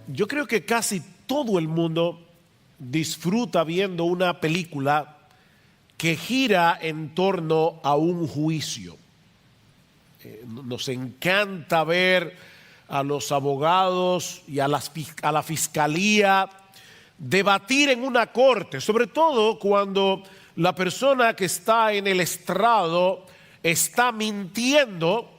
Yo creo que casi todo el mundo disfruta viendo una película que gira en torno a un juicio. Nos encanta ver a los abogados y a la fiscalía debatir en una corte, sobre todo cuando la persona que está en el estrado está mintiendo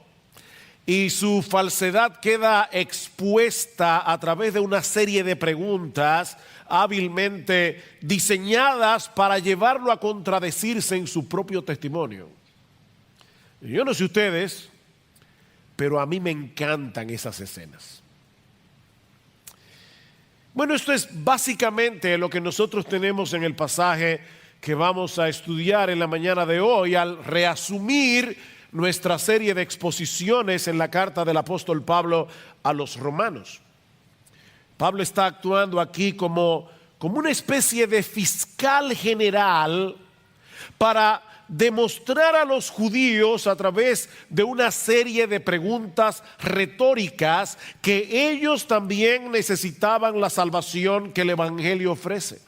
y su falsedad queda expuesta a través de una serie de preguntas hábilmente diseñadas para llevarlo a contradecirse en su propio testimonio. Yo no sé ustedes, pero a mí me encantan esas escenas. Bueno, esto es básicamente lo que nosotros tenemos en el pasaje que vamos a estudiar en la mañana de hoy al reasumir nuestra serie de exposiciones en la carta del apóstol Pablo a los romanos. Pablo está actuando aquí como una especie de fiscal general para demostrar a los judíos a través de una serie de preguntas retóricas que ellos también necesitaban la salvación que el Evangelio ofrece.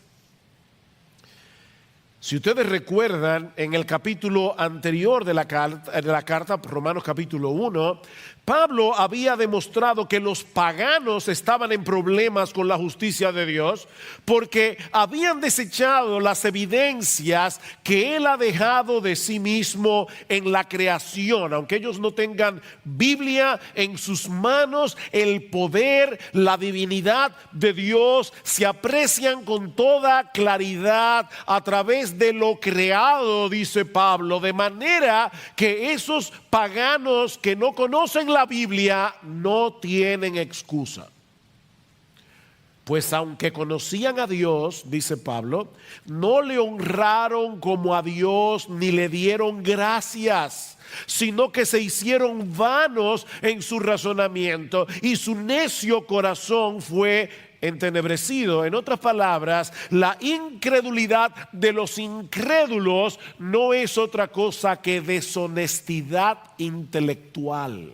Si ustedes recuerdan, en el capítulo anterior de la carta, Romanos capítulo 1, Pablo había demostrado que los paganos estaban en problemas con la justicia de Dios porque habían desechado las evidencias que Él ha dejado de sí mismo en la creación. Aunque ellos no tengan Biblia en sus manos, el poder, la divinidad de Dios se aprecian con toda claridad a través de lo creado, dice Pablo, de manera que esos paganos que no conocen la Biblia no tienen excusa. Pues aunque conocían a Dios, dice Pablo, no le honraron como a Dios ni le dieron gracias, sino que se hicieron vanos en su razonamiento y su necio corazón fue entenebrecido. En otras palabras, la incredulidad de los incrédulos no es otra cosa que deshonestidad intelectual.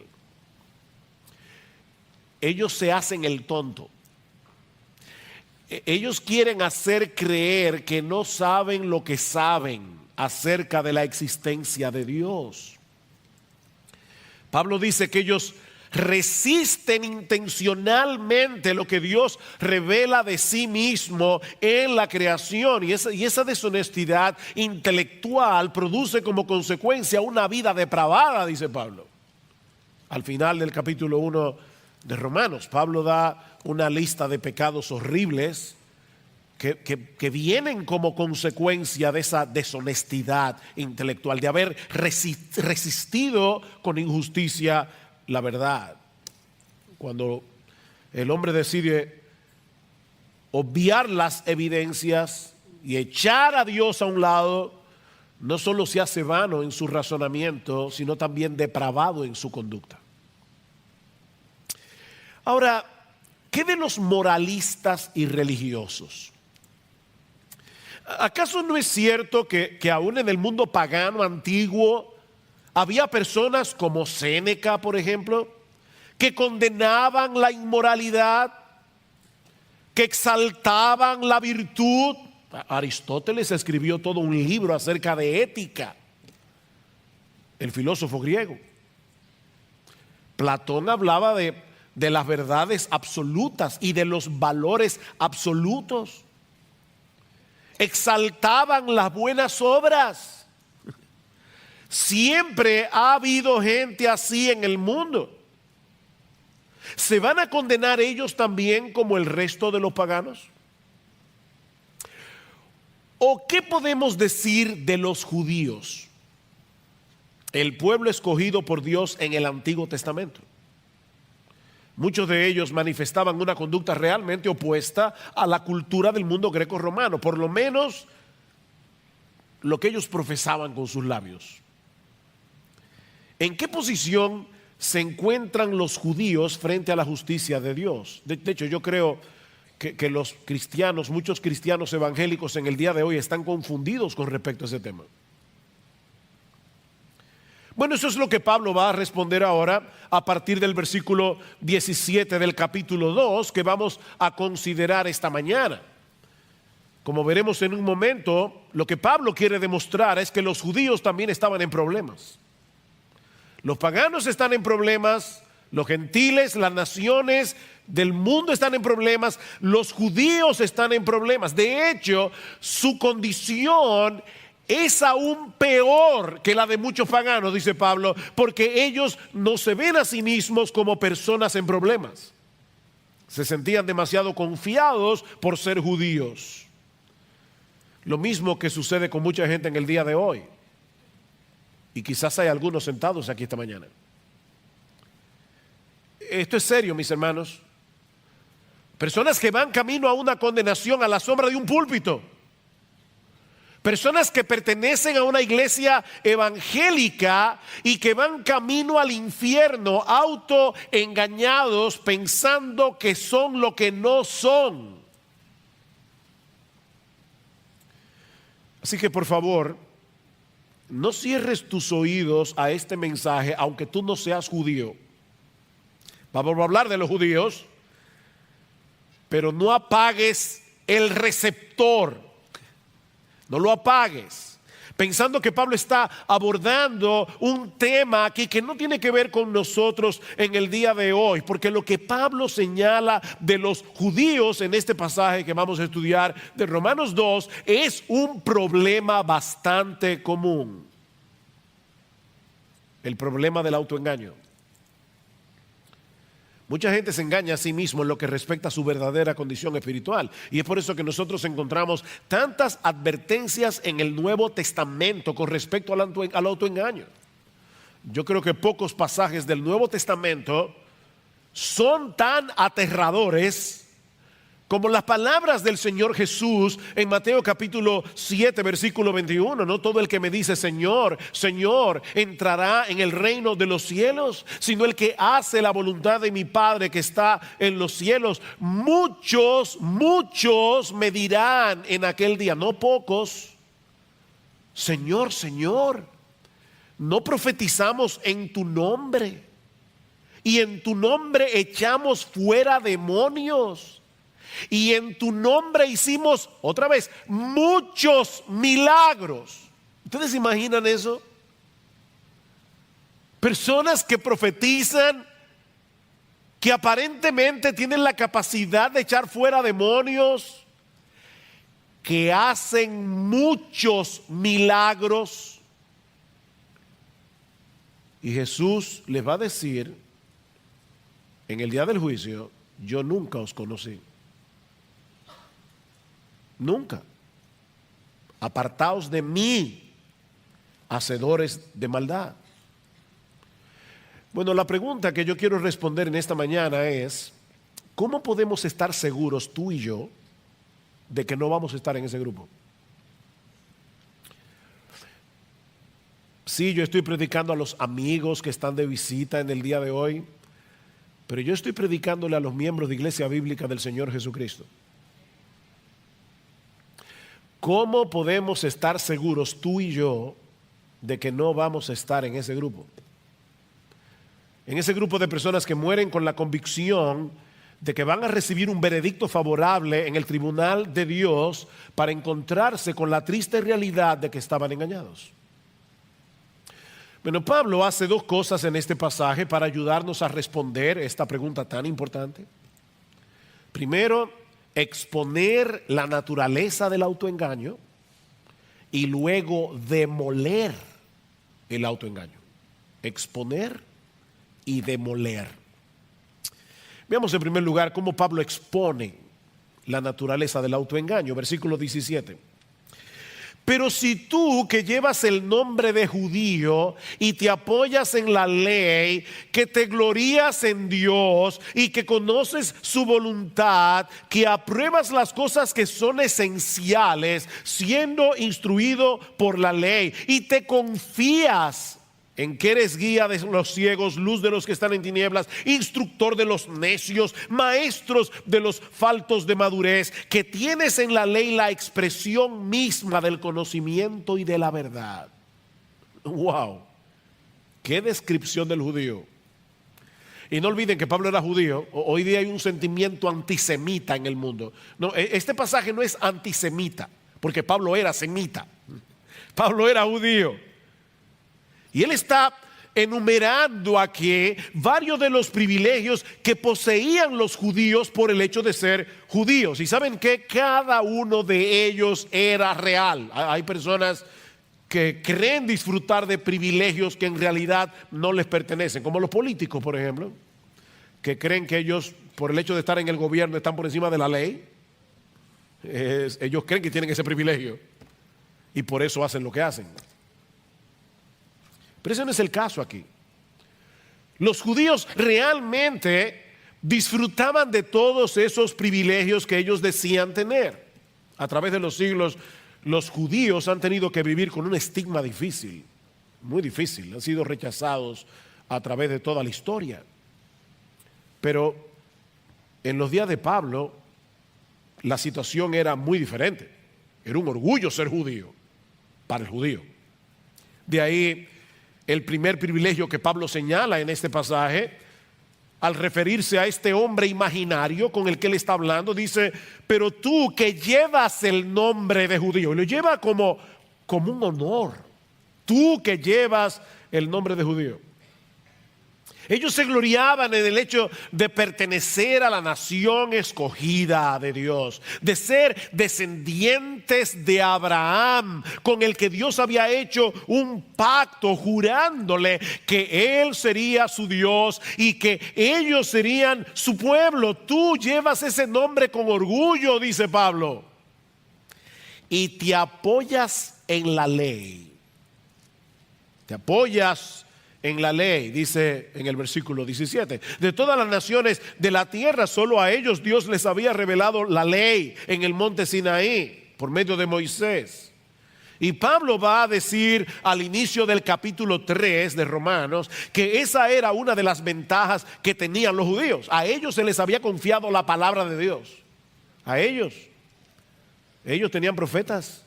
Ellos se hacen el tonto. Ellos quieren hacer creer que no saben lo que saben acerca de la existencia de Dios. Pablo dice que ellos resisten intencionalmente lo que Dios revela de sí mismo en la creación, y esa deshonestidad intelectual produce como consecuencia una vida depravada, dice Pablo. Al final del capítulo 1 de Romanos, Pablo da una lista de pecados horribles que vienen como consecuencia de esa deshonestidad intelectual, de haber resistido con injusticia la verdad. Cuando el hombre decide obviar las evidencias y echar a Dios a un lado, no solo se hace vano en su razonamiento, sino también depravado en su conducta. Ahora, ¿qué de los moralistas y religiosos? ¿Acaso no es cierto que aún en el mundo pagano antiguo había personas como Séneca, por ejemplo, que condenaban la inmoralidad, que exaltaban la virtud? Aristóteles escribió todo un libro acerca de ética, el filósofo griego. Platón hablaba de las verdades absolutas y de los valores absolutos. Exaltaban las buenas obras. Siempre ha habido gente así en el mundo. ¿Se van a condenar ellos también como el resto de los paganos? ¿O qué podemos decir de los judíos, el pueblo escogido por Dios en el Antiguo Testamento? Muchos de ellos manifestaban una conducta realmente opuesta a la cultura del mundo greco-romano, por lo menos lo que ellos profesaban con sus labios. ¿En qué posición se encuentran los judíos frente a la justicia de Dios? De hecho, yo creo que los cristianos, muchos cristianos evangélicos en el día de hoy están confundidos con respecto a ese tema. Bueno, eso es lo que Pablo va a responder ahora a partir del versículo 17 del capítulo 2 que vamos a considerar esta mañana. Como veremos en un momento, lo que Pablo quiere demostrar es que los judíos también estaban en problemas. Los paganos están en problemas, los gentiles, las naciones del mundo están en problemas, los judíos están en problemas. De hecho, su condición es aún peor que la de muchos paganos, dice Pablo, porque ellos no se ven a sí mismos como personas en problemas. Se sentían demasiado confiados por ser judíos. Lo mismo que sucede con mucha gente en el día de hoy. Y quizás hay algunos sentados aquí esta mañana. Esto es serio, mis hermanos. Personas que van camino a una condenación a la sombra de un púlpito. Personas que pertenecen a una iglesia evangélica y que van camino al infierno, autoengañados, pensando que son lo que no son. Así que por favor, no cierres tus oídos a este mensaje, aunque tú no seas judío. Vamos a hablar de los judíos, pero no apagues el receptor. No lo apagues, pensando que Pablo está abordando un tema aquí que no tiene que ver con nosotros en el día de hoy, porque lo que Pablo señala de los judíos en este pasaje que vamos a estudiar de Romanos 2 es un problema bastante común. El problema del autoengaño. Mucha gente se engaña a sí mismo en lo que respecta a su verdadera condición espiritual. Y es por eso que nosotros encontramos tantas advertencias en el Nuevo Testamento con respecto al autoengaño. Yo creo que pocos pasajes del Nuevo Testamento son tan aterradores como las palabras del Señor Jesús en Mateo capítulo 7 versículo 21. No todo el que me dice Señor, Señor entrará en el reino de los cielos, sino el que hace la voluntad de mi Padre que está en los cielos. Muchos me dirán en aquel día, no pocos, Señor, Señor, no profetizamos en tu nombre y en tu nombre echamos fuera demonios. Y en tu nombre hicimos, otra vez, muchos milagros. ¿Ustedes se imaginan eso? Personas que profetizan, que aparentemente tienen la capacidad de echar fuera demonios, que hacen muchos milagros. Y Jesús les va a decir en el día del juicio, yo nunca os conocí. Nunca. Apartaos de mí, hacedores de maldad. Bueno, la pregunta que yo quiero responder en esta mañana es, ¿cómo podemos estar seguros tú y yo de que no vamos a estar en ese grupo? Sí, yo estoy predicando a los amigos que están de visita en el día de hoy, pero yo estoy predicándole a los miembros de Iglesia Bíblica del Señor Jesucristo. ¿Cómo podemos estar seguros tú y yo de que no vamos a estar en ese grupo? En ese grupo de personas que mueren con la convicción de que van a recibir un veredicto favorable en el tribunal de Dios para encontrarse con la triste realidad de que estaban engañados. Bueno, Pablo hace dos cosas en este pasaje para ayudarnos a responder esta pregunta tan importante. Primero, exponer la naturaleza del autoengaño y luego demoler el autoengaño. Exponer y demoler. Veamos en primer lugar cómo Pablo expone la naturaleza del autoengaño. Versículo 17. Pero si tú que llevas el nombre de judío y te apoyas en la ley, que te glorías en Dios y que conoces su voluntad, que apruebas las cosas que son esenciales, siendo instruido por la ley, y te confías en que eres guía de los ciegos, luz de los que están en tinieblas, instructor de los necios, maestros de los faltos de madurez, que tienes en la ley la expresión misma del conocimiento y de la verdad. Wow. qué descripción del judío. Y no olviden que Pablo era judío. Hoy día hay un sentimiento antisemita en el mundo. No, este pasaje no es antisemita, porque Pablo era semita. Pablo era judío. Y él está enumerando aquí varios de los privilegios que poseían los judíos por el hecho de ser judíos. Y saben que cada uno de ellos era real. Hay personas que creen disfrutar de privilegios que en realidad no les pertenecen, como los políticos, por ejemplo, que creen que ellos, por el hecho de estar en el gobierno, están por encima de la ley. Ellos creen que tienen ese privilegio y por eso hacen lo que hacen. Pero ese no es el caso aquí. Los judíos realmente disfrutaban de todos esos privilegios que ellos decían tener. A través de los siglos, los judíos han tenido que vivir con un estigma difícil, muy difícil. Han sido rechazados a través de toda la historia. Pero en los días de Pablo, la situación era muy diferente. Era un orgullo ser judío, para el judío. De ahí el primer privilegio que Pablo señala en este pasaje, al referirse a este hombre imaginario con el que él está hablando, dice: pero tú que llevas el nombre de judío, y lo lleva como un honor, tú que llevas el nombre de judío. Ellos se gloriaban en el hecho de pertenecer a la nación escogida de Dios, de ser descendientes de Abraham, con el que Dios había hecho un pacto jurándole que Él sería su Dios y que ellos serían su pueblo. Tú llevas ese nombre con orgullo, dice Pablo, y te apoyas en la ley. Te apoyas en la ley, dice en el versículo 17. De todas las naciones de la tierra, solo a ellos Dios les había revelado la ley en el monte Sinaí, por medio de Moisés. Y Pablo va a decir al inicio del capítulo 3 de Romanos que esa era una de las ventajas que tenían los judíos. A ellos se les había confiado la palabra de Dios. A ellos tenían profetas.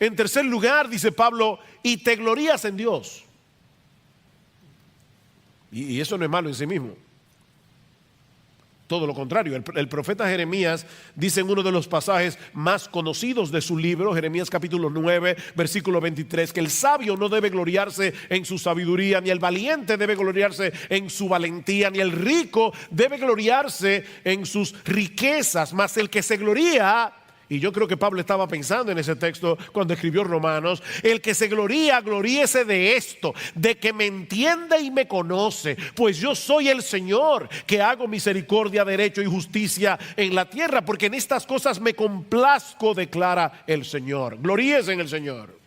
En tercer lugar, dice Pablo, y te glorías en Dios. Y eso no es malo en sí mismo. Todo lo contrario, el profeta Jeremías dice en uno de los pasajes más conocidos de su libro, Jeremías capítulo 9, versículo 23, que el sabio no debe gloriarse en su sabiduría, ni el valiente debe gloriarse en su valentía, ni el rico debe gloriarse en sus riquezas, mas el que se gloría, y yo creo que Pablo estaba pensando en ese texto cuando escribió Romanos, el que se gloría, gloríese de esto, de que me entiende y me conoce, pues yo soy el Señor, que hago misericordia, derecho y justicia en la tierra, porque en estas cosas me complazco, declara el Señor. Gloríese en el Señor.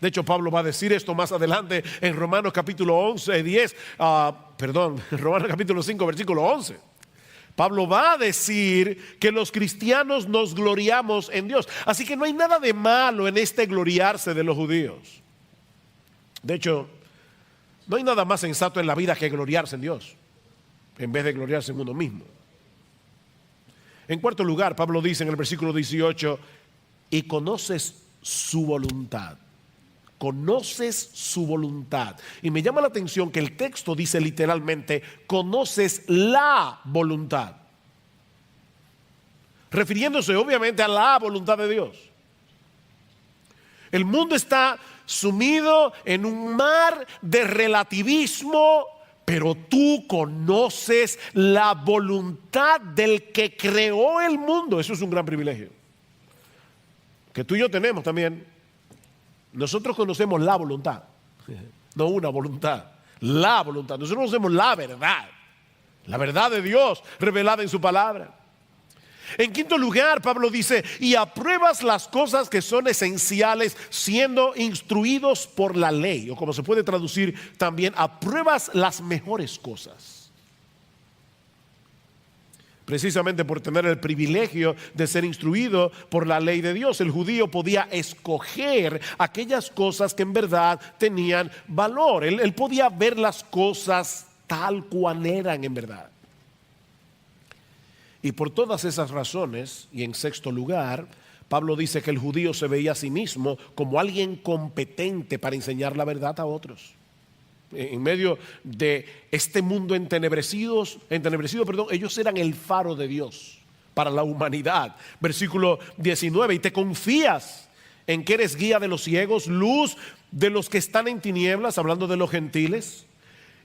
De hecho, Pablo va a decir esto más adelante en Romanos capítulo 10, Romanos capítulo 5, versículo 11. Pablo va a decir que los cristianos nos gloriamos en Dios. Así que no hay nada de malo en este gloriarse de los judíos. De hecho, no hay nada más sensato en la vida que gloriarse en Dios, en vez de gloriarse en uno mismo. En cuarto lugar, Pablo dice en el versículo 18, y conoces su voluntad. Conoces su voluntad. Y me llama la atención que el texto dice literalmente, conoces la voluntad, refiriéndose obviamente a la voluntad de Dios. El mundo está sumido en un mar de relativismo, pero tú conoces la voluntad del que creó el mundo. Eso es un gran privilegio que tú y yo tenemos también. Nosotros conocemos la voluntad, no una voluntad, la voluntad. Nosotros conocemos la verdad de Dios revelada en su palabra. En quinto lugar, Pablo dice, y apruebas las cosas que son esenciales siendo instruidos por la ley, o como se puede traducir también, apruebas las mejores cosas. Precisamente por tener el privilegio de ser instruido por la ley de Dios, el judío podía escoger aquellas cosas que en verdad tenían valor. Él podía ver las cosas tal cual eran en verdad. Y por todas esas razones, y en sexto lugar, Pablo dice que el judío se veía a sí mismo como alguien competente para enseñar la verdad a otros. En medio de este mundo entenebrecido, ellos eran el faro de Dios para la humanidad. Versículo 19, y te confías en que eres guía de los ciegos, luz de los que están en tinieblas, hablando de los gentiles,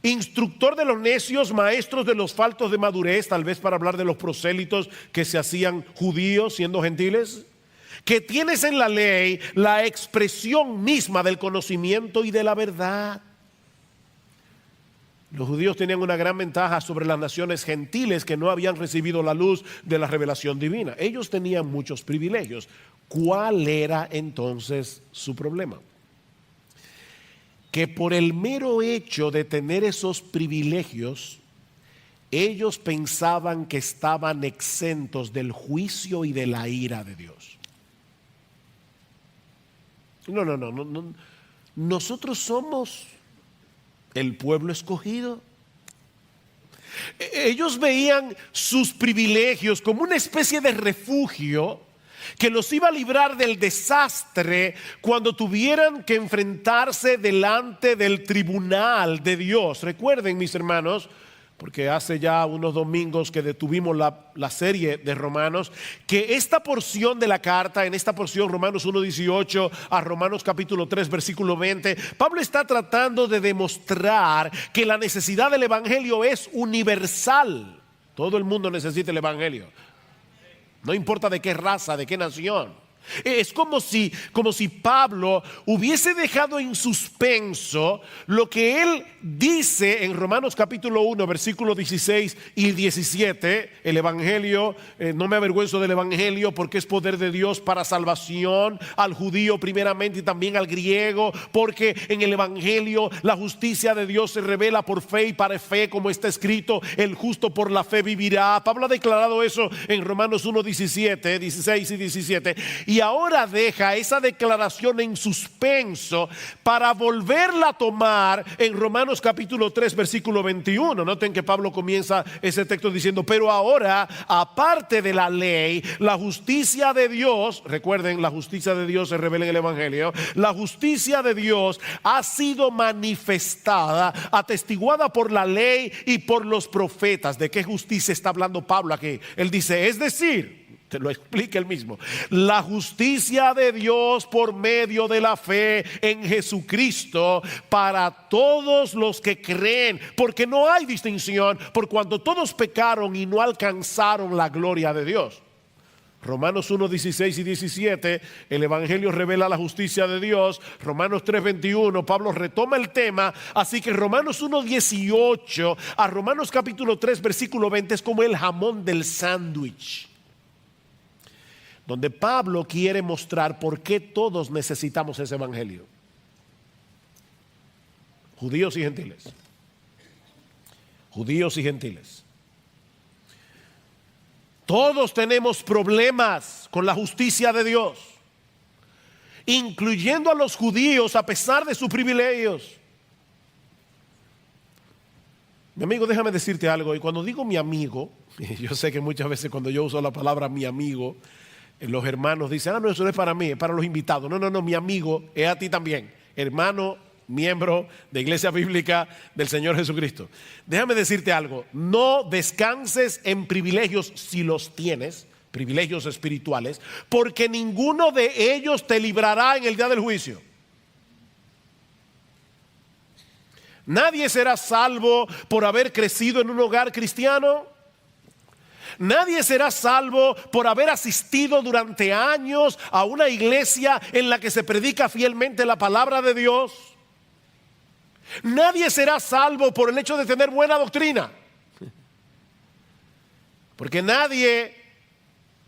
instructor de los necios, maestros de los faltos de madurez, tal vez para hablar de los prosélitos que se hacían judíos siendo gentiles, que tienes en la ley la expresión misma del conocimiento y de la verdad. Los judíos tenían una gran ventaja sobre las naciones gentiles que no habían recibido la luz de la revelación divina. Ellos tenían muchos privilegios. ¿Cuál era entonces su problema? Que por el mero hecho de tener esos privilegios, ellos pensaban que estaban exentos del juicio y de la ira de Dios. No. Nosotros somos el pueblo escogido. Ellos veían sus privilegios como una especie de refugio que los iba a librar del desastre cuando tuvieran que enfrentarse delante del tribunal de Dios. Recuerden, mis hermanos, porque hace ya unos domingos que detuvimos la serie de Romanos, que esta porción de la carta, en esta porción Romanos 1:18 a Romanos capítulo 3 versículo 20, Pablo está tratando de demostrar que la necesidad del evangelio es universal. Todo el mundo necesita el evangelio, no importa de qué raza, de qué nación. Es como si Pablo hubiese dejado en suspenso lo que él dice en Romanos capítulo 1 versículos 16 y 17. El evangelio, no me avergüenzo del evangelio porque es poder de Dios para salvación al judío primeramente y también al griego, porque en el evangelio la justicia de Dios se revela por fe y para fe, como está escrito, el justo por la fe vivirá. Pablo ha declarado eso en Romanos 1, 16 y 17, y ahora deja esa declaración en suspenso para volverla a tomar en Romanos capítulo 3 versículo 21. Noten que Pablo comienza ese texto diciendo: pero ahora, aparte de la ley, la justicia de Dios, recuerden, la justicia de Dios se revela en el evangelio, la justicia de Dios ha sido manifestada, atestiguada por la ley y por los profetas. ¿De qué justicia está hablando Pablo aquí? Él dice, es decir, te lo explica él mismo, la justicia de Dios por medio de la fe en Jesucristo para todos los que creen, porque no hay distinción, por cuanto todos pecaron y no alcanzaron la gloria de Dios. Romanos 1, 16 y 17, el evangelio revela la justicia de Dios. Romanos 3, 21, Pablo retoma el tema. Así que Romanos 1, 18 a Romanos capítulo 3 versículo 20 es como el jamón del sándwich, donde Pablo quiere mostrar por qué todos necesitamos ese evangelio. Judíos y gentiles. Judíos y gentiles. Todos tenemos problemas con la justicia de Dios, incluyendo a los judíos a pesar de sus privilegios. Mi amigo, déjame decirte algo, y cuando digo mi amigo, yo sé que muchas veces cuando yo uso la palabra mi amigo, los hermanos dicen, no, eso no es para mí, es para los invitados. No, mi amigo es a ti también, hermano, miembro de Iglesia Bíblica del Señor Jesucristo. Déjame decirte algo, no descanses en privilegios si los tienes, privilegios espirituales, porque ninguno de ellos te librará en el día del juicio. Nadie será salvo por haber crecido en un hogar cristiano. Nadie será salvo por haber asistido durante años a una iglesia en la que se predica fielmente la palabra de Dios. Nadie será salvo por el hecho de tener buena doctrina, porque nadie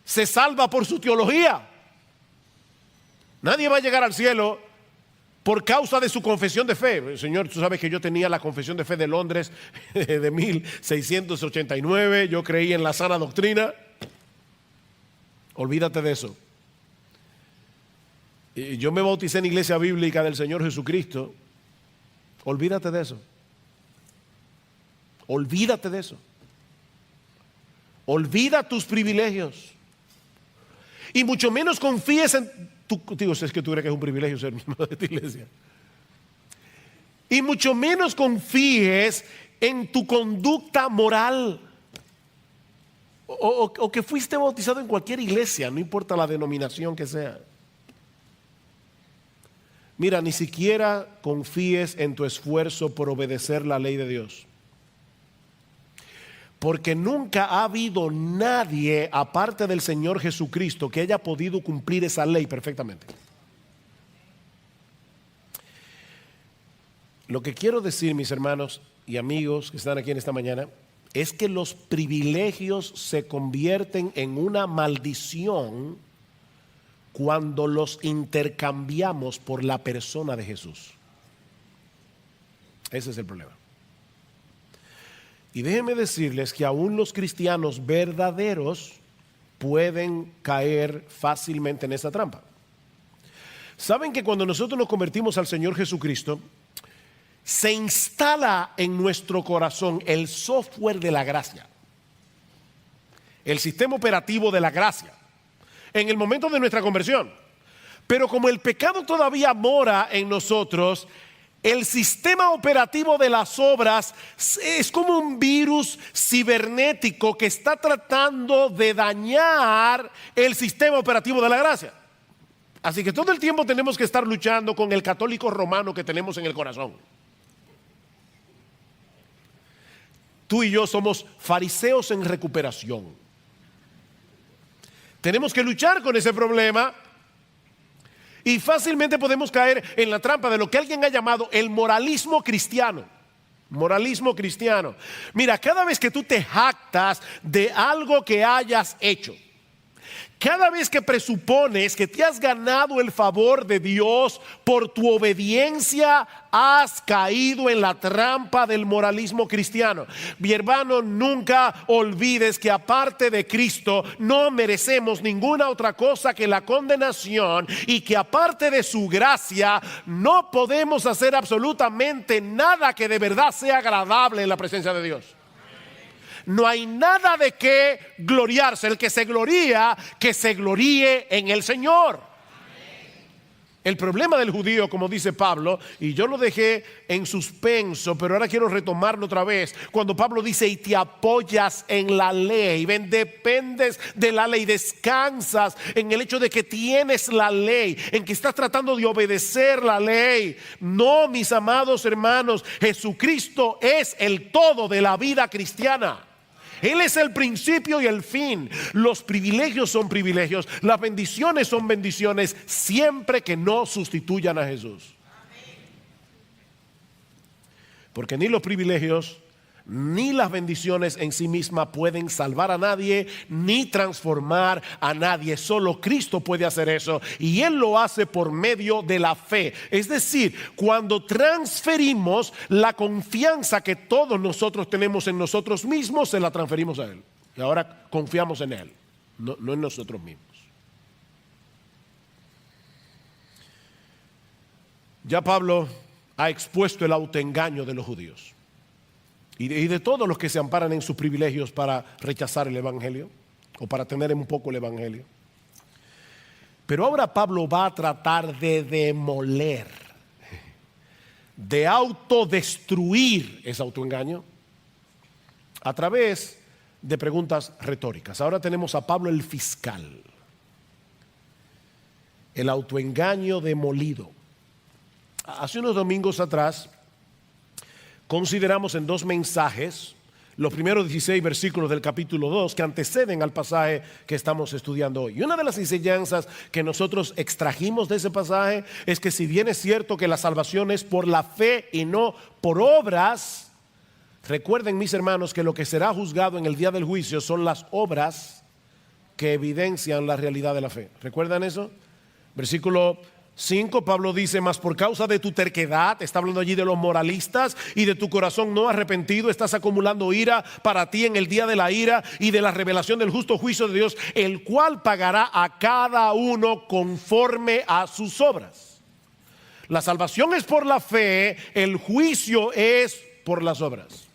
se salva por su teología. Nadie va a llegar al cielo por causa de su confesión de fe. Señor, tú sabes que yo tenía la confesión de fe de Londres de 1689. Yo creí en la sana doctrina. Olvídate de eso. Yo me bauticé en Iglesia Bíblica del Señor Jesucristo. Olvídate de eso. Olvídate de eso. Olvida tus privilegios Y mucho menos confíes en tu, digo, es que tú crees que es un privilegio ser miembro de esta iglesia. Y mucho menos confíes en tu conducta moral. O que fuiste bautizado en cualquier iglesia, no importa la denominación que sea. Mira, ni siquiera confíes en tu esfuerzo por obedecer la ley de Dios. Porque nunca ha habido nadie, aparte del Señor Jesucristo, que haya podido cumplir esa ley perfectamente. Lo que quiero decir, mis hermanos y amigos que están aquí en esta mañana, es que los privilegios se convierten en una maldición cuando los intercambiamos por la persona de Jesús. Ese es el problema. Y déjenme decirles que aún los cristianos verdaderos pueden caer fácilmente en esa trampa. ¿Saben que cuando nosotros nos convertimos al Señor Jesucristo, se instala en nuestro corazón el software de la gracia, el sistema operativo de la gracia, en el momento de nuestra conversión? Pero como el pecado todavía mora en nosotros, el sistema operativo de las obras es como un virus cibernético que está tratando de dañar el sistema operativo de la gracia. Así que todo el tiempo tenemos que estar luchando con el católico romano que tenemos en el corazón. Tú y yo somos fariseos en recuperación. Tenemos que luchar con ese problema y fácilmente podemos caer en la trampa de lo que alguien ha llamado el moralismo cristiano. Moralismo cristiano. Mira, cada vez que tú te jactas de algo que hayas hecho, cada vez que presupones que te has ganado el favor de Dios por tu obediencia, has caído en la trampa del moralismo cristiano. Mi hermano, nunca olvides que aparte de Cristo no merecemos ninguna otra cosa que la condenación, y que aparte de su gracia no podemos hacer absolutamente nada que de verdad sea agradable en la presencia de Dios. No hay nada de qué gloriarse. El que se gloría, que se gloríe en el Señor. El problema del judío, como dice Pablo, y yo lo dejé en suspenso, pero ahora quiero retomarlo otra vez, cuando Pablo dice: y te apoyas en la ley, ven, dependes de la ley, descansas en el hecho de que tienes la ley, en que estás tratando de obedecer la ley. No, mis amados hermanos, Jesucristo es el todo de la vida cristiana. Él es el principio y el fin. Los privilegios son privilegios, las bendiciones son bendiciones, siempre que no sustituyan a Jesús. Porque ni los privilegios ni las bendiciones en sí mismas pueden salvar a nadie ni transformar a nadie. Solo Cristo puede hacer eso, y Él lo hace por medio de la fe. Es decir, cuando transferimos la confianza que todos nosotros tenemos en nosotros mismos, se la transferimos a Él. Y ahora confiamos en Él, no en nosotros mismos. Ya Pablo ha expuesto el autoengaño de los judíos y de todos los que se amparan en sus privilegios para rechazar el evangelio o para tener un poco el evangelio. Pero ahora Pablo va a tratar de demoler, de autodestruir ese autoengaño a través de preguntas retóricas. Ahora tenemos a Pablo el fiscal, el autoengaño demolido. Hace unos domingos atrás consideramos en dos mensajes los primeros 16 versículos del capítulo 2 que anteceden al pasaje que estamos estudiando hoy. Y una de las enseñanzas que nosotros extrajimos de ese pasaje es que si bien es cierto que la salvación es por la fe y no por obras, recuerden, mis hermanos, que lo que será juzgado en el día del juicio son las obras que evidencian la realidad de la fe. ¿Recuerdan eso? Versículo 5, Pablo dice: mas por causa de tu terquedad, está hablando allí de los moralistas, y de tu corazón no arrepentido, estás acumulando ira para ti en el día de la ira y de la revelación del justo juicio de Dios, el cual pagará a cada uno conforme a sus obras. La salvación es por la fe, el juicio es por las obras.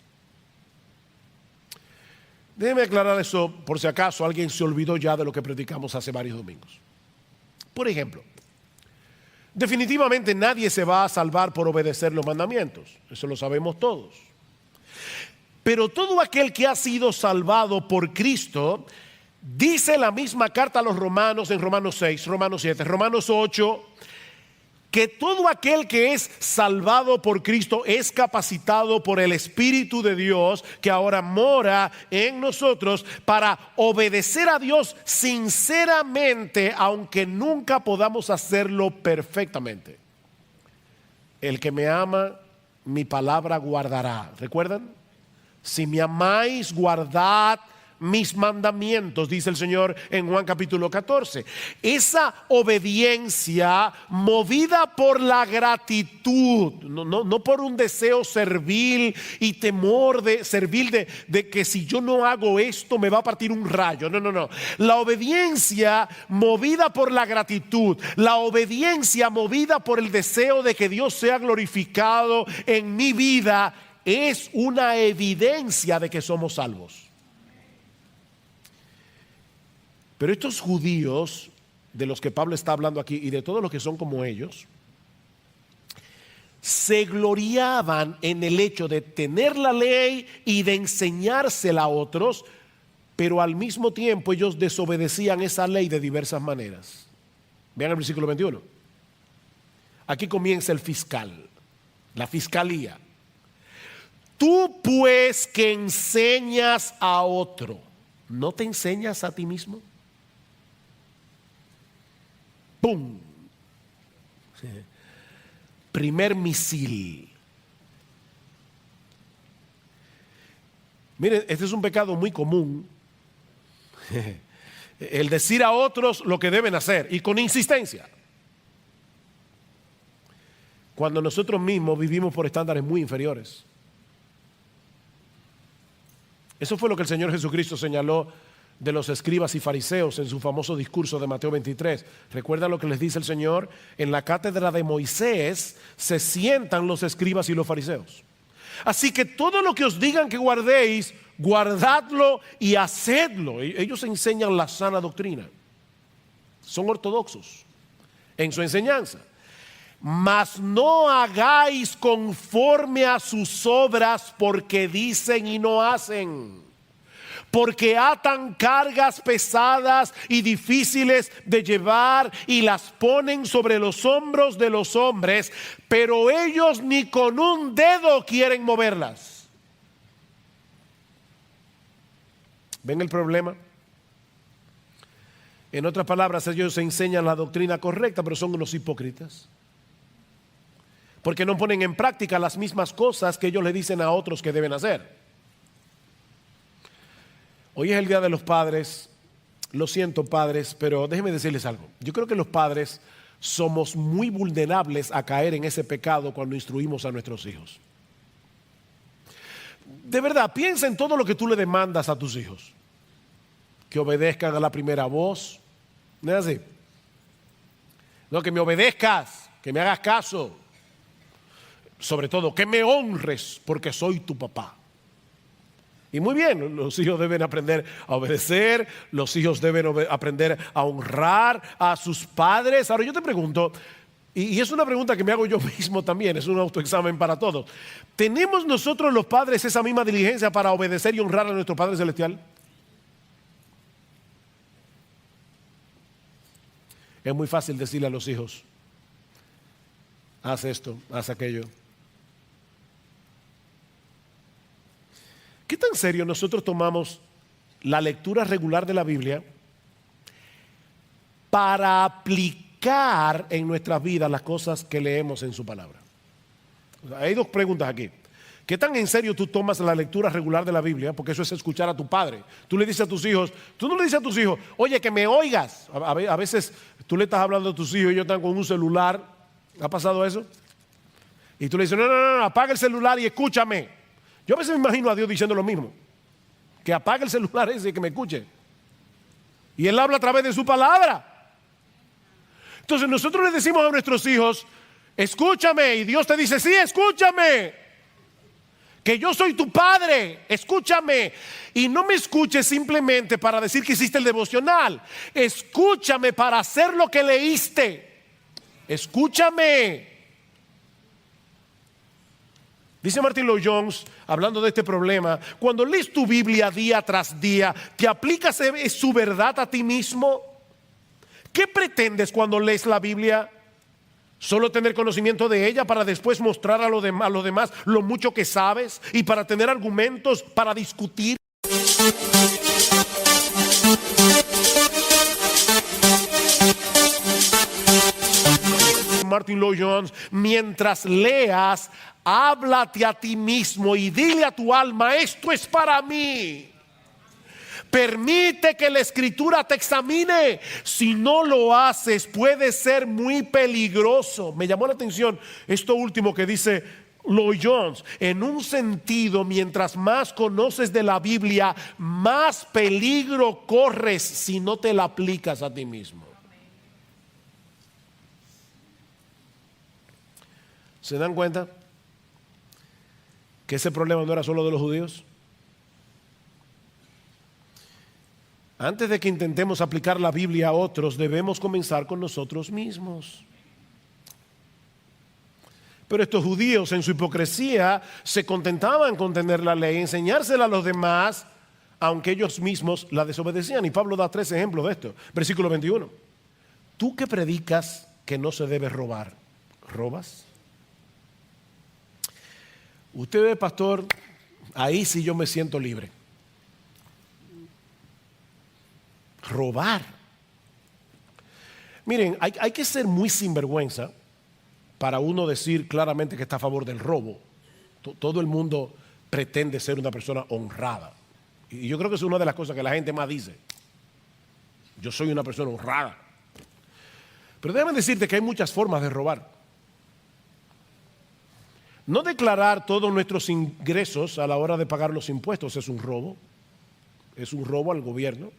Déjeme aclarar eso por si acaso alguien se olvidó ya de lo que predicamos hace varios domingos. Por ejemplo, definitivamente nadie se va a salvar por obedecer los mandamientos. Eso lo sabemos todos. Pero todo aquel que ha sido salvado por Cristo, dice la misma carta a los romanos en Romanos 6, Romanos 7, Romanos 8, que todo aquel que es salvado por Cristo es capacitado por el Espíritu de Dios que ahora mora en nosotros para obedecer a Dios sinceramente, aunque nunca podamos hacerlo perfectamente. El que me ama, mi palabra guardará. ¿Recuerdan? Si me amáis, guardad mis mandamientos, dice el Señor en Juan capítulo 14. Esa obediencia movida por la gratitud, no por un deseo servil y temor de servil de que si yo no hago esto me va a partir un rayo. No. La obediencia movida por la gratitud, la obediencia movida por el deseo de que Dios sea glorificado en mi vida, es una evidencia de que somos salvos. Pero estos judíos de los que Pablo está hablando aquí y de todos los que son como ellos, se gloriaban en el hecho de tener la ley y de enseñársela a otros, pero al mismo tiempo ellos desobedecían esa ley de diversas maneras. Vean el versículo 21. Aquí comienza el fiscal, la fiscalía. Tú pues que enseñas a otro, ¿no te enseñas a ti mismo? ¡Pum! Sí. Primer misil. Miren, este es un pecado muy común. El decir a otros lo que deben hacer y con insistencia. Cuando nosotros mismos vivimos por estándares muy inferiores. Eso fue lo que el Señor Jesucristo señaló de los escribas y fariseos en su famoso discurso de Mateo 23. ¿Recuerda lo que les dice el Señor? En la cátedra de Moisés se sientan los escribas y los fariseos. Así que todo lo que os digan que guardéis, guardadlo y hacedlo. Ellos enseñan la sana doctrina. Son ortodoxos en su enseñanza. Mas no hagáis conforme a sus obras, porque dicen y no hacen. Porque atan cargas pesadas y difíciles de llevar y las ponen sobre los hombros de los hombres, pero ellos ni con un dedo quieren moverlas. ¿Ven el problema? En otras palabras, ellos enseñan la doctrina correcta, pero son unos hipócritas. Porque no ponen en práctica las mismas cosas que ellos le dicen a otros que deben hacer. Hoy es el Día de los Padres. Lo siento, padres, pero déjenme decirles algo. Yo creo que los padres somos muy vulnerables a caer en ese pecado cuando instruimos a nuestros hijos. De verdad, piensa en todo lo que tú le demandas a tus hijos. Que obedezcan a la primera voz. ¿No es así? No, que me obedezcas, que me hagas caso. Sobre todo, que me honres porque soy tu papá. Y muy bien, los hijos deben aprender a obedecer, los hijos deben aprender a honrar a sus padres. Ahora yo te pregunto, y es una pregunta que me hago yo mismo también, es un autoexamen para todos. ¿Tenemos nosotros los padres esa misma diligencia para obedecer y honrar a nuestro Padre Celestial? Es muy fácil decirle a los hijos, haz esto, haz aquello. ¿Qué tan serio nosotros tomamos la lectura regular de la Biblia para aplicar en nuestras vidas las cosas que leemos en su palabra? O sea, hay dos preguntas aquí. ¿Qué tan en serio tú tomas la lectura regular de la Biblia? Porque eso es escuchar a tu padre. Tú le dices a tus hijos, tú no le dices a tus hijos, oye, que me oigas. A veces tú le estás hablando a tus hijos y ellos están con un celular. ¿Ha pasado eso? Y tú le dices, no, apaga el celular y escúchame. Yo a veces me imagino a Dios diciendo lo mismo. Que apague el celular ese y que me escuche. Y Él habla a través de su palabra. Entonces nosotros le decimos a nuestros hijos, escúchame. Y Dios te dice, sí, escúchame. que yo soy tu padre, escúchame. Y no me escuches simplemente para decir que hiciste el devocional. Escúchame para hacer lo que leíste. Escúchame. Dice Martin Lloyd-Jones, hablando de este problema, cuando lees tu Biblia día tras día, ¿te aplicas su verdad a ti mismo? ¿Qué pretendes cuando lees la Biblia? ¿Solo tener conocimiento de ella para después mostrar a los demás lo mucho que sabes y para tener argumentos para discutir? Martin Lloyd-Jones, mientras leas, háblate a ti mismo y dile a tu alma: esto es para mí. Permite que la escritura te examine. Si no lo haces, puede ser muy peligroso. Me llamó la atención esto último que dice Lloyd-Jones. En un sentido, mientras más conoces de la Biblia, más peligro corres si no te la aplicas a ti mismo. ¿Se dan cuenta que ese problema no era solo de los judíos? Antes de que intentemos aplicar la Biblia a otros, debemos comenzar con nosotros mismos. Pero estos judíos, en su hipocresía, se contentaban con tener la ley, enseñársela a los demás, aunque ellos mismos la desobedecían. Y Pablo da 3 ejemplos de esto. Versículo 21. Tú que predicas que no se debe robar, ¿robas? Usted ve, pastor, ahí sí yo me siento libre. Robar. Miren, hay que ser muy sinvergüenza para uno decir claramente que está a favor del robo. Todo el mundo pretende ser una persona honrada. Y yo creo que es una de las cosas que la gente más dice. Yo soy una persona honrada. Pero déjame decirte que hay muchas formas de robar. No declarar todos nuestros ingresos a la hora de pagar los impuestos es un robo. Es un robo al gobierno.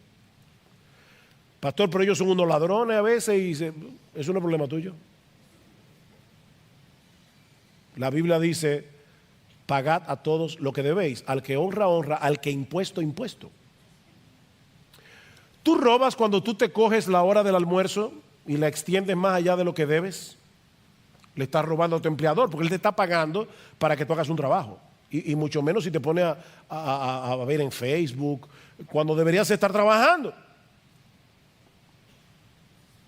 Pastor, pero ellos son unos ladrones a veces y eso no es problema tuyo. La Biblia dice: pagad a todos lo que debéis. Al que honra, honra. Al que impuesto, impuesto. ¿Tú robas cuando tú te coges la hora del almuerzo y la extiendes más allá de lo que debes? Le estás robando a tu empleador porque él te está pagando para que tú hagas un trabajo. Y mucho menos si te pones a ver en Facebook cuando deberías estar trabajando.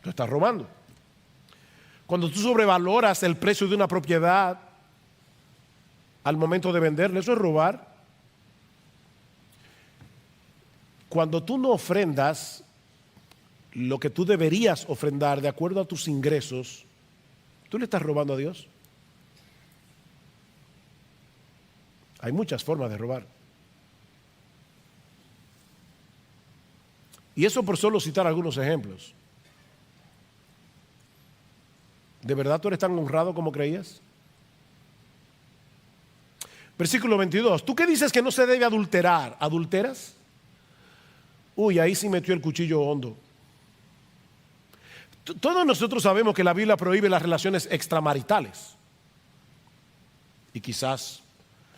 Tú estás robando. Cuando tú sobrevaloras el precio de una propiedad al momento de venderla, eso es robar. Cuando tú no ofrendas lo que tú deberías ofrendar de acuerdo a tus ingresos, ¿tú le estás robando a Dios? Hay muchas formas de robar. Y eso por solo citar algunos ejemplos. ¿De verdad tú eres tan honrado como creías? Versículo 22. ¿Tú qué dices que no se debe adulterar? ¿Adulteras? Uy, ahí sí metió el cuchillo hondo. Todos nosotros sabemos que la Biblia prohíbe las relaciones extramaritales. Y quizás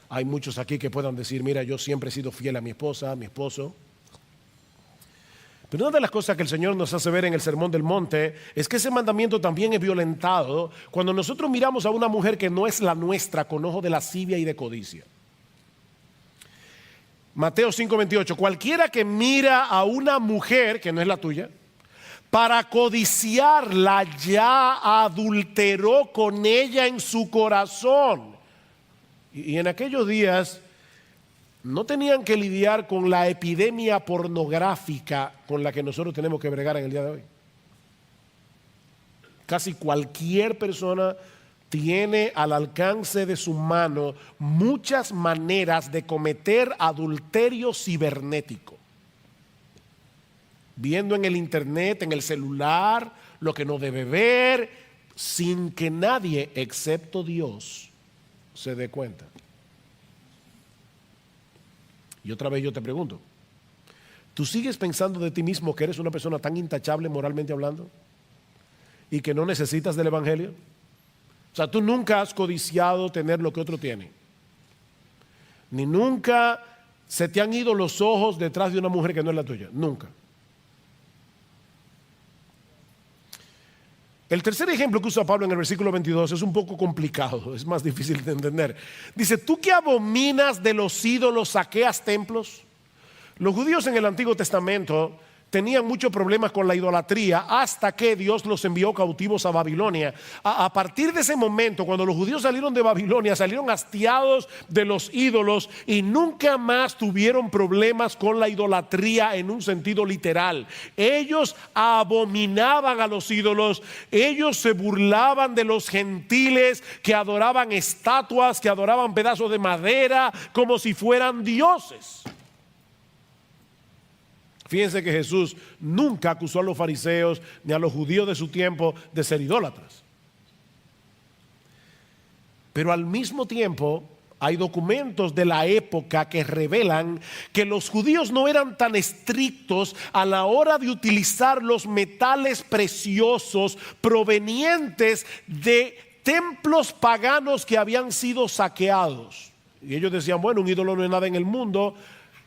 hay muchos aquí que puedan decir: mira, yo siempre he sido fiel a mi esposa, a mi esposo. Pero una de las cosas que el Señor nos hace ver en el Sermón del Monte es que ese mandamiento también es violentado cuando nosotros miramos a una mujer que no es la nuestra con ojo de lascivia y de codicia. Mateo 5:28. Cualquiera que mira a una mujer que no es la tuya para codiciarla, ya adulteró con ella en su corazón. Y en aquellos días no tenían que lidiar con la epidemia pornográfica con la que nosotros tenemos que bregar en el día de hoy. Casi cualquier persona tiene al alcance de su mano muchas maneras de cometer adulterio cibernético. Viendo en el internet, en el celular, lo que no debe ver, sin que nadie excepto Dios se dé cuenta. Y otra vez yo te pregunto, ¿tú sigues pensando de ti mismo que eres una persona tan intachable moralmente hablando y que no necesitas del evangelio? O sea, tú nunca has codiciado tener lo que otro tiene. Ni nunca se te han ido los ojos detrás de una mujer que no es la tuya. Nunca. El tercer ejemplo que usa Pablo en el versículo 22 es un poco complicado, es más difícil de entender. Dice, ¿tú que abominas de los ídolos saqueas templos? Los judíos en el Antiguo Testamento tenían muchos problemas con la idolatría hasta que Dios los envió cautivos a Babilonia. A partir de ese momento, cuando los judíos salieron de Babilonia, salieron hastiados de los ídolos y nunca más tuvieron problemas con la idolatría en un sentido literal. Ellos abominaban a los ídolos, ellos se burlaban de los gentiles que adoraban estatuas, que adoraban pedazos de madera como si fueran dioses. Fíjense que Jesús nunca acusó a los fariseos ni a los judíos de su tiempo de ser idólatras. Pero al mismo tiempo hay documentos de la época que revelan que los judíos no eran tan estrictos a la hora de utilizar los metales preciosos provenientes de templos paganos que habían sido saqueados. Y ellos decían, bueno, un ídolo no es nada en el mundo.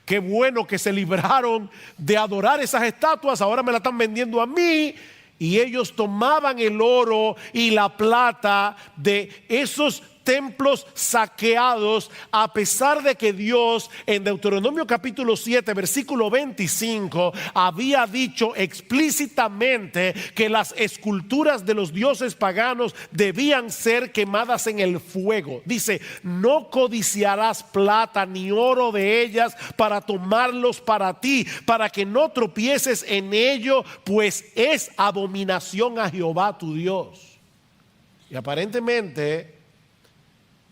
Qué bueno que se libraron de adorar esas estatuas, ahora me la están vendiendo a mí. Y ellos tomaban el oro y la plata de esos templos saqueados, a pesar de que Dios en Deuteronomio capítulo 7 versículo 25 había dicho explícitamente que las esculturas de los dioses paganos debían ser quemadas en el fuego. Dice, no codiciarás plata ni oro de ellas para tomarlos para ti, para que no tropieces en ello, pues es abominación a Jehová tu Dios. Y aparentemente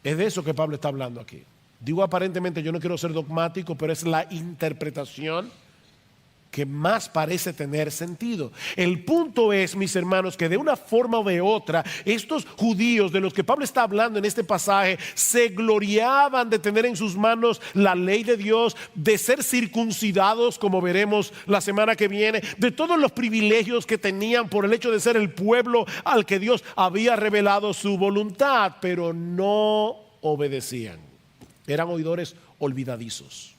es de eso que Pablo está hablando aquí. Digo aparentemente, yo no quiero ser dogmático, pero es la interpretación que más parece tener sentido. El punto es, mis hermanos, que de una forma o de otra, estos judíos de los que Pablo está hablando en este pasaje, se gloriaban de tener en sus manos la ley de Dios, de ser circuncidados, como veremos la semana que viene, de todos los privilegios que tenían por el hecho de ser el pueblo al que Dios había revelado su voluntad, pero no obedecían. Eran oidores olvidadizos.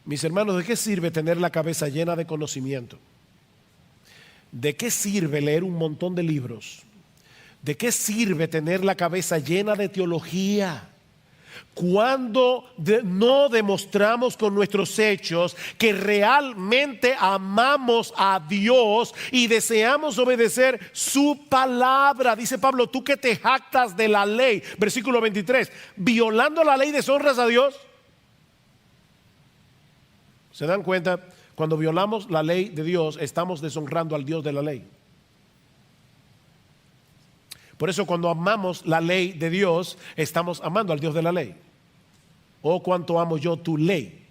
Mis hermanos, ¿de qué sirve tener la cabeza llena de conocimiento? ¿De qué sirve leer un montón de libros? ¿De qué sirve tener la cabeza llena de teología cuando no demostramos con nuestros hechos que realmente amamos a Dios y deseamos obedecer su palabra? Dice Pablo, tú que te jactas de la ley, versículo 23, violando la ley deshonras a Dios. ¿Se dan cuenta? Cuando violamos la ley de Dios, estamos deshonrando al Dios de la ley. Por eso cuando amamos la ley de Dios, estamos amando al Dios de la ley. Oh, cuánto amo yo tu ley.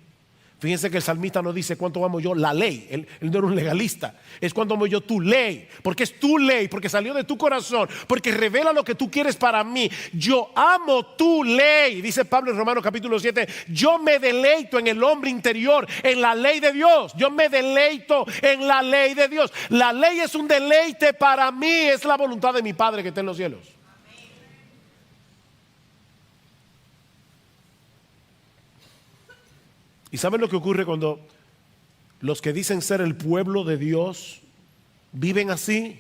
Fíjense que el salmista no dice cuánto amo yo la ley. Él no era un legalista. Es cuánto amo yo tu ley. Porque es tu ley, porque salió de tu corazón, porque revela lo que tú quieres para mí. Yo amo tu ley. Dice Pablo en Romanos capítulo 7. Yo me deleito en el hombre interior, en la ley de Dios. Yo me deleito en la ley de Dios. La ley es un deleite para mí. Es la voluntad de mi Padre que está en los cielos. ¿Y saben lo que ocurre cuando los que dicen ser el pueblo de Dios viven así?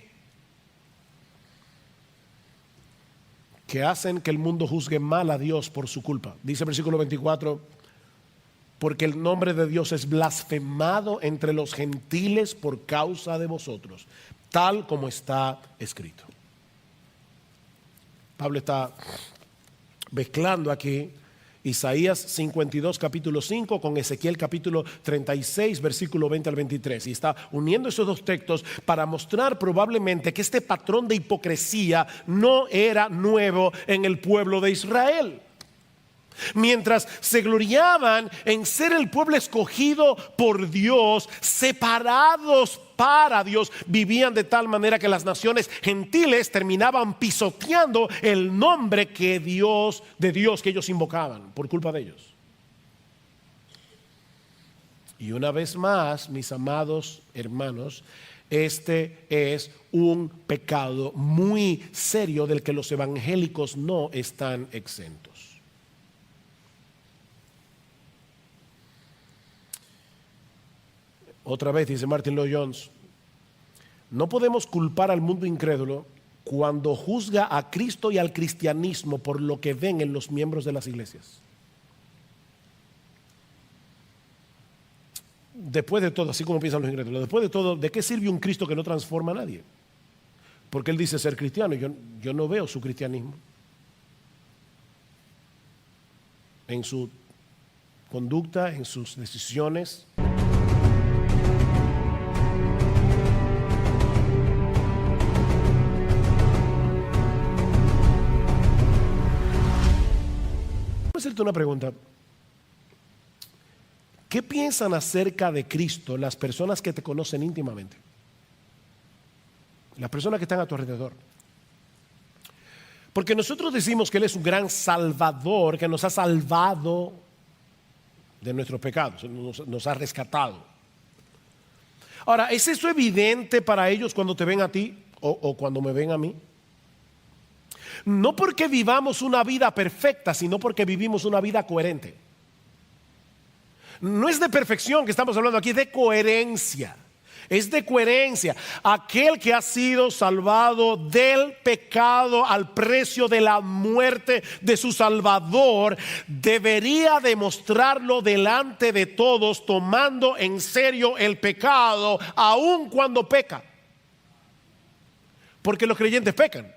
Que hacen que el mundo juzgue mal a Dios por su culpa. Dice el versículo 24, porque el nombre de Dios es blasfemado entre los gentiles por causa de vosotros, tal como está escrito. Pablo está mezclando aquí Isaías 52 capítulo 5 con Ezequiel capítulo 36 versículo 20 al 23, y está uniendo esos dos textos para mostrar probablemente que este patrón de hipocresía no era nuevo en el pueblo de Israel. Mientras se gloriaban en ser el pueblo escogido por Dios, separados para Dios, vivían de tal manera que las naciones gentiles terminaban pisoteando el nombre de Dios que ellos invocaban por culpa de ellos. Y una vez más, mis amados hermanos, Este es un pecado muy serio del que los evangélicos no están exentos. Otra vez dice Martin Lloyd-Jones: no podemos culpar al mundo incrédulo cuando juzga a Cristo y al cristianismo por lo que ven en los miembros de las iglesias. Después de todo, así como piensan los incrédulos, después de todo, ¿de qué sirve un Cristo que no transforma a nadie? Porque él dice ser cristiano y yo no veo su cristianismo en su conducta, en sus decisiones. Voy a hacerte una pregunta. ¿Qué piensan acerca de Cristo las personas que te conocen íntimamente? Las personas que están a tu alrededor. Porque nosotros decimos que Él es un gran salvador, que nos ha salvado de nuestros pecados, nos ha rescatado. Ahora, ¿es eso evidente para ellos cuando te ven a ti o cuando me ven a mí? No porque vivamos una vida perfecta, sino porque vivimos una vida coherente. No es de perfección que estamos hablando aquí, es de coherencia. Es de coherencia. Aquel que ha sido salvado del pecado al precio de la muerte de su Salvador debería demostrarlo delante de todos, tomando en serio el pecado, aun cuando peca. Porque los creyentes pecan.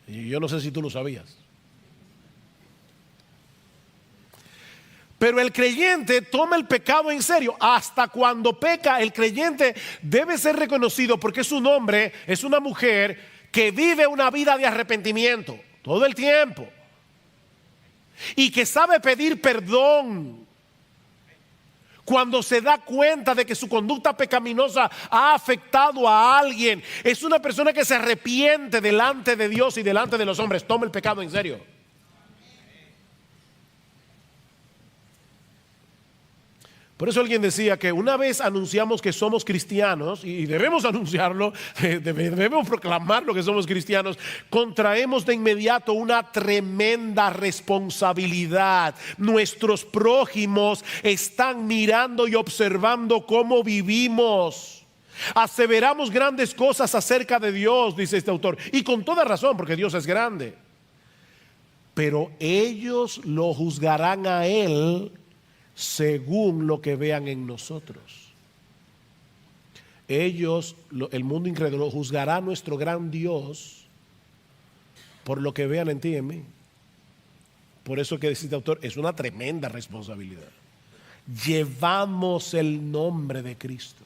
Y yo no sé si tú lo sabías. Pero el creyente toma el pecado en serio. Hasta cuando peca, el creyente debe ser reconocido porque es un hombre, es una mujer que vive una vida de arrepentimiento todo el tiempo. Y que sabe pedir perdón cuando se da cuenta de que su conducta pecaminosa ha afectado a alguien. Es una persona que se arrepiente delante de Dios y delante de los hombres. Toma el pecado en serio. Por eso alguien decía que una vez anunciamos que somos cristianos, y debemos anunciarlo, debemos proclamarlo que somos cristianos, contraemos de inmediato una tremenda responsabilidad. Nuestros prójimos están mirando y observando cómo vivimos. Aseveramos grandes cosas acerca de Dios, dice este autor, y con toda razón, porque Dios es grande. Pero ellos lo juzgarán a Él según lo que vean en nosotros. Ellos, el mundo incrédulo, juzgará a nuestro gran Dios por lo que vean en ti y en mí. Por eso que dice este autor, es una tremenda responsabilidad. Llevamos el nombre de Cristo.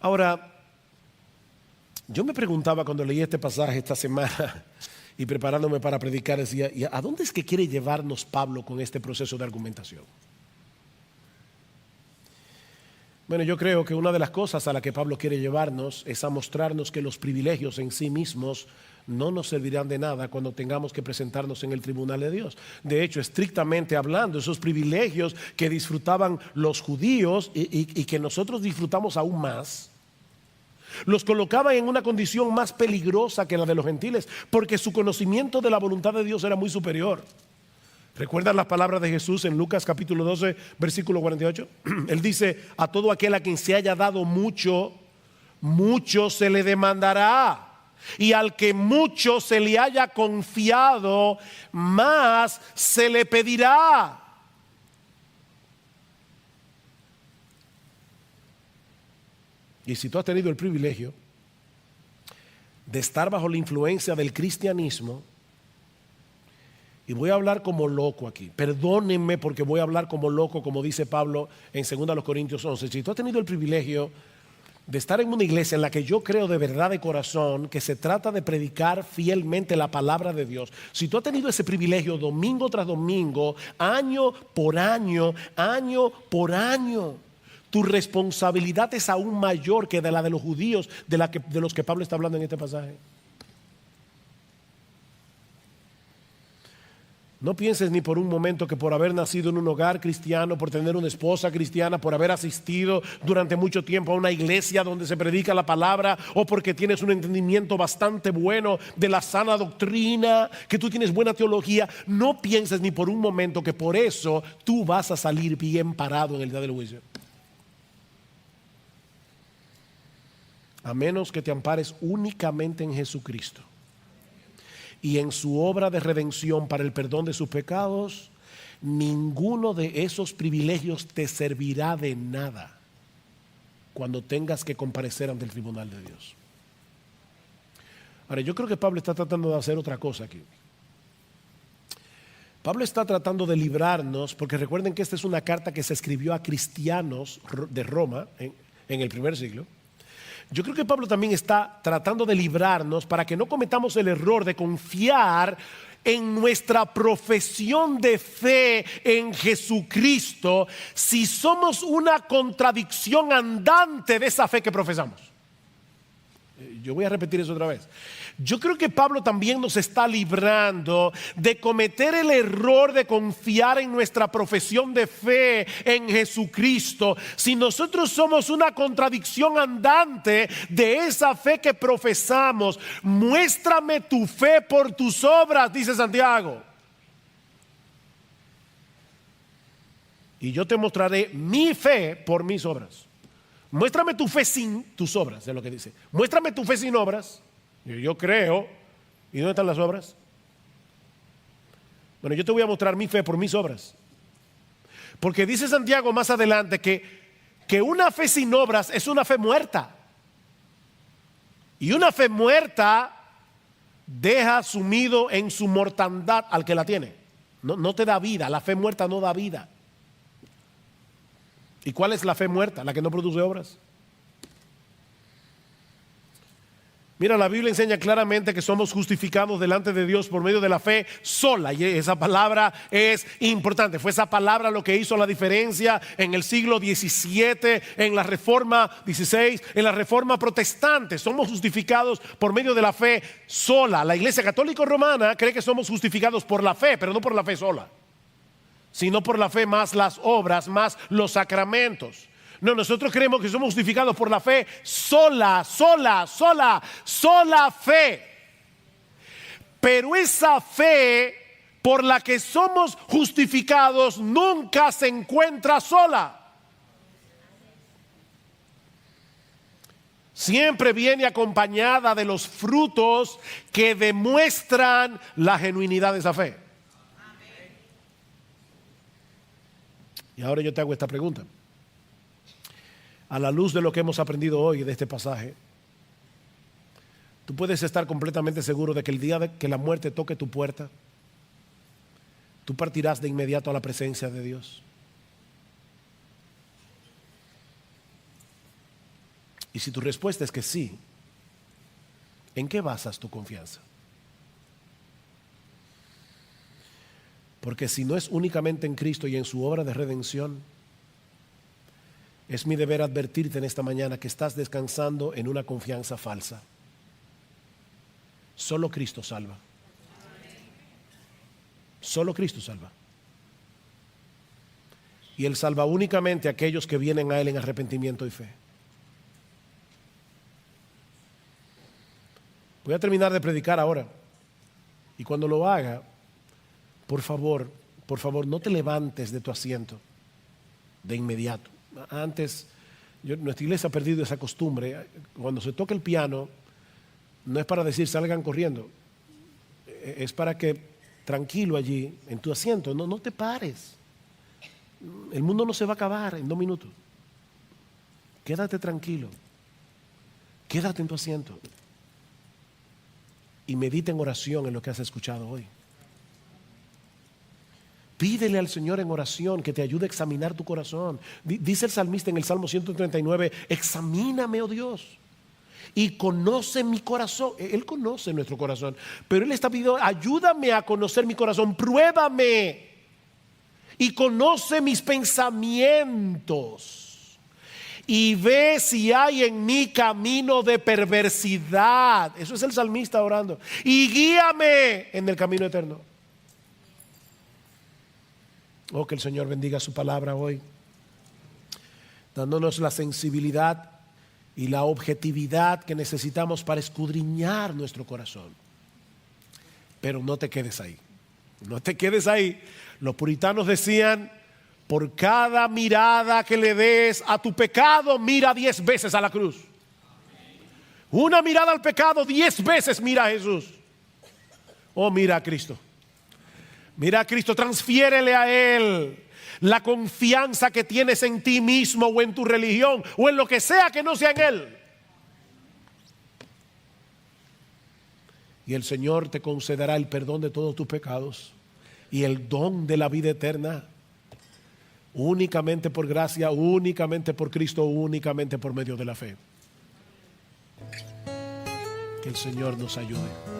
Ahora, yo me preguntaba cuando leí este pasaje esta semana y preparándome para predicar, decía, ¿y a dónde es que quiere llevarnos Pablo con este proceso de argumentación? Bueno, yo creo que una de las cosas a la que Pablo quiere llevarnos es a mostrarnos que los privilegios en sí mismos no nos servirán de nada cuando tengamos que presentarnos en el tribunal de Dios. De hecho, estrictamente hablando, esos privilegios que disfrutaban los judíos y que nosotros disfrutamos aún más, los colocaban en una condición más peligrosa que la de los gentiles, porque su conocimiento de la voluntad de Dios era muy superior. ¿Recuerdan las palabras de Jesús en Lucas capítulo 12, versículo 48? Él dice, a todo aquel a quien se haya dado mucho, mucho se le demandará. Y al que mucho se le haya confiado, más se le pedirá. Y si tú has tenido el privilegio de estar bajo la influencia del cristianismo, y voy a hablar como loco aquí, perdónenme porque voy a hablar como loco, como dice Pablo en 2 Corintios 11. Si tú has tenido el privilegio de estar en una iglesia en la que yo creo de verdad de corazón que se trata de predicar fielmente la palabra de Dios, si tú has tenido ese privilegio domingo tras domingo, año por año, tu responsabilidad es aún mayor que de la de los judíos de los que Pablo está hablando en este pasaje. No pienses ni por un momento que por haber nacido en un hogar cristiano, por tener una esposa cristiana, por haber asistido durante mucho tiempo a una iglesia donde se predica la palabra, o porque tienes un entendimiento bastante bueno de la sana doctrina, que tú tienes buena teología, no pienses ni por un momento que por eso tú vas a salir bien parado en el día del juicio. A menos que te ampares únicamente en Jesucristo y en su obra de redención para el perdón de sus pecados, ninguno de esos privilegios te servirá de nada cuando tengas que comparecer ante el tribunal de Dios. Ahora, yo creo que Pablo está tratando de hacer otra cosa aquí. Pablo está tratando de librarnos, porque recuerden que esta es una carta que se escribió a cristianos de Roma en el primer siglo. Yo creo que Pablo también está tratando de librarnos para que no cometamos el error de confiar en nuestra profesión de fe en Jesucristo si somos una contradicción andante de esa fe que profesamos. Yo voy a repetir eso otra vez. Yo creo que Pablo también nos está librando de cometer el error de confiar en nuestra profesión de fe en Jesucristo si nosotros somos una contradicción andante de esa fe que profesamos. Muéstrame tu fe por tus obras, dice Santiago, y yo te mostraré mi fe por mis obras. Muéstrame tu fe sin tus obras, es lo que dice. Muéstrame tu fe sin obras. Yo creo. ¿Y dónde están las obras? Bueno, yo te voy a mostrar mi fe por mis obras. Porque dice Santiago más adelante que una fe sin obras es una fe muerta. Y una fe muerta deja sumido en su mortandad al que la tiene. No te da vida. La fe muerta no da vida. ¿Y cuál es la fe muerta? La que no produce obras. Mira, la Biblia enseña claramente que somos justificados delante de Dios por medio de la fe sola, y esa palabra es importante. Fue esa palabra lo que hizo la diferencia en el siglo XVII, en la Reforma XVI, en la Reforma Protestante. Somos justificados por medio de la fe sola. La Iglesia Católica Romana cree que somos justificados por la fe, pero no por la fe sola, sino por la fe más las obras, más los sacramentos. No, nosotros creemos que somos justificados por la fe sola fe. Pero esa fe por la que somos justificados nunca se encuentra sola. Siempre viene acompañada de los frutos que demuestran la genuinidad de esa fe. Y ahora yo te hago esta pregunta. A la luz de lo que hemos aprendido hoy de este pasaje, tú puedes estar completamente seguro de que el día de que la muerte toque tu puerta, tú partirás de inmediato a la presencia de Dios. Y si tu respuesta es que sí, ¿en qué basas tu confianza? Porque si no es únicamente en Cristo y en su obra de redención, es mi deber advertirte en esta mañana que estás descansando en una confianza falsa. Solo Cristo salva. Solo Cristo salva. Y Él salva únicamente a aquellos que vienen a Él en arrepentimiento y fe. Voy a terminar de predicar ahora. Y cuando lo haga, por favor, no te levantes de tu asiento de inmediato. Antes, nuestra iglesia ha perdido esa costumbre. Cuando se toca el piano, no es para decir salgan corriendo. Es para que tranquilo allí, en tu asiento, no te pares. El mundo no se va a acabar en 2 minutos. Quédate tranquilo. Quédate en tu asiento. Y medita en oración en lo que has escuchado hoy. Pídele al Señor en oración que te ayude a examinar tu corazón. Dice el salmista en el Salmo 139, examíname, oh Dios, y conoce mi corazón. Él conoce nuestro corazón, pero Él está pidiendo, ayúdame a conocer mi corazón, pruébame y conoce mis pensamientos y ve si hay en mí camino de perversidad. Eso es el salmista orando. Y guíame en el camino eterno. Oh, que el Señor bendiga su palabra hoy, dándonos la sensibilidad y la objetividad que necesitamos para escudriñar nuestro corazón. Pero no te quedes ahí, no te quedes ahí. Los puritanos decían: por cada mirada que le des a tu pecado, mira 10 veces a la cruz. Una mirada al pecado, 10 veces mira a Jesús. Oh, mira a Cristo. Mira a Cristo, transfiérele a Él la confianza que tienes en ti mismo o en tu religión o en lo que sea que no sea en Él. Y el Señor te concederá el perdón de todos tus pecados y el don de la vida eterna, únicamente por gracia, únicamente por Cristo, únicamente por medio de la fe. Que el Señor nos ayude.